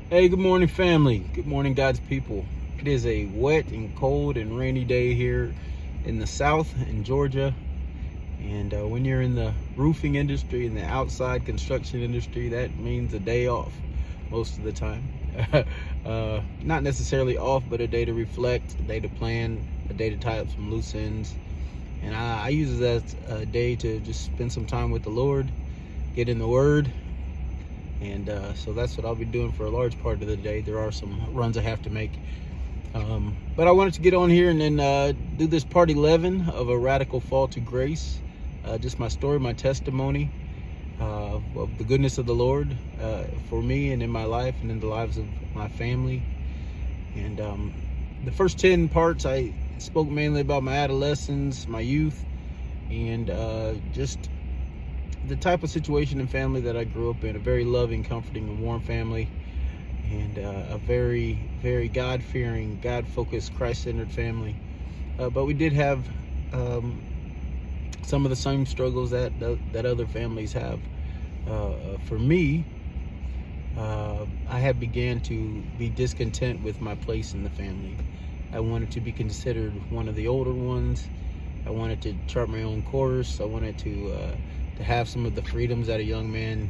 Hey, good morning, family. Good morning, God's people. It is a wet and cold and rainy day here in the South in Georgia. And when you're in the roofing industry, in the outside construction industry, that means a day off most of the time. Not necessarily off, but a day to reflect, a day to plan, a day to tie up some loose ends. And I use that day to just spend some time with the Lord, get in the Word, and so that's what I'll be doing for a large part of the day. There are some runs I have to make, but I wanted to get on here and then do this part 11 of a radical fall to grace. Just my story, my testimony of the goodness of the Lord for me and in my life and in the lives of my family. And the first 10 parts I spoke mainly about my adolescence, my youth, and just the type of situation and family that I grew up in. A very loving, comforting, and warm family, and a very, very God-fearing, God-focused, Christ-centered family. But we did have some of the same struggles that other families have. For me, I had began to be discontent with my place in the family. I wanted to be considered one of the older ones. I wanted to chart my own course. I wanted to have some of the freedoms that a young man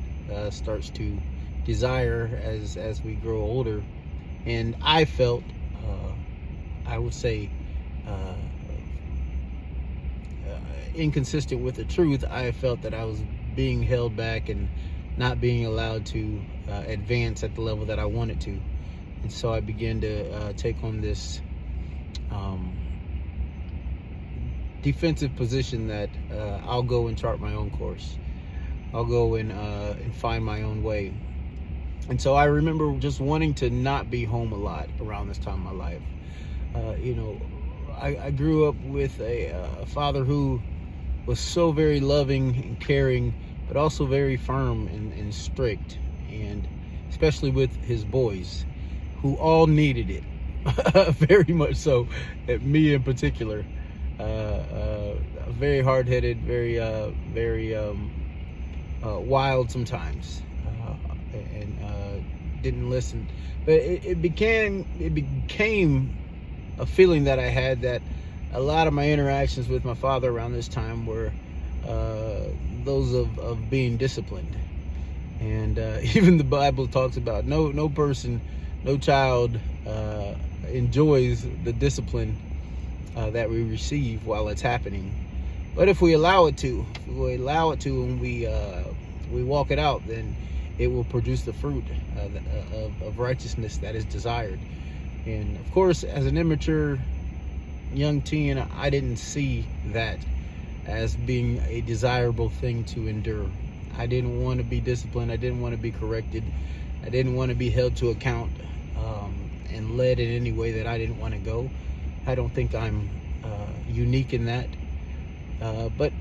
starts to desire as we grow older. And I felt, I would say, inconsistent with the truth. I felt that I was being held back and not being allowed to advance at the level that I wanted to. And so I began to take on this defensive position that I'll go and chart my own course. I'll go and find my own way. And so I remember just wanting to not be home a lot around this time in my life. I grew up with a father who was so very loving and caring, but also very firm and strict, and especially with his boys, who all needed it, very much so, me in particular. Very hard-headed, very wild sometimes, and didn't listen. But it became a feeling that I had, that a lot of my interactions with my father around this time were those of being disciplined. And even the Bible talks about no person, no child enjoys the discipline that we receive while it's happening. But if we allow it to, and we walk it out, then it will produce the fruit of righteousness that is desired. And of course, as an immature young teen, I didn't see that as being a desirable thing to endure. I didn't want to be disciplined. I didn't want to be corrected. I didn't want to be held to account and led in any way that I didn't want to go. I don't think I'm unique in that. But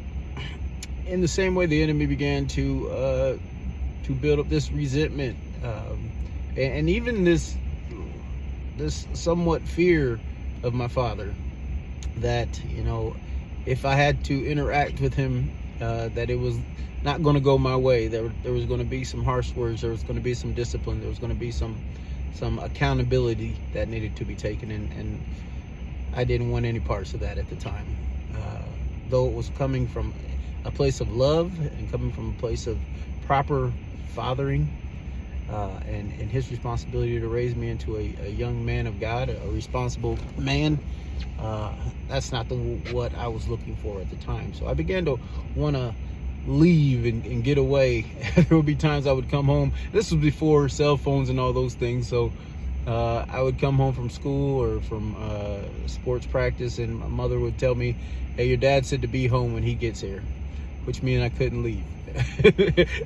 in the same way, the enemy began to build up this resentment, and even this somewhat fear of my father, that if I had to interact with him, that it was not going to go my way. There was going to be some harsh words. There was going to be some discipline. There was going to be some accountability that needed to be taken, and I didn't want any parts of that at the time. Though it was coming from a place of love and coming from a place of proper fathering, and his responsibility to raise me into a young man of God, a responsible man, that's not what I was looking for at the time. So I began to want to leave and get away. There would be times I would come home. This was before cell phones and all those things. So I would come home from school or from sports practice, and my mother would tell me, "Hey, your dad said to be home when he gets here," which meant I couldn't leave.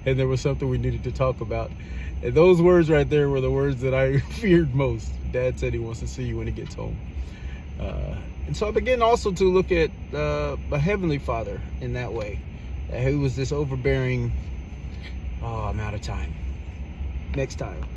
And there was something we needed to talk about. And those words right there were the words that I feared most. Dad said he wants to see you when he gets home. And so I began also to look at my Heavenly Father in that way. Who was this overbearing, oh, I'm out of time. Next time.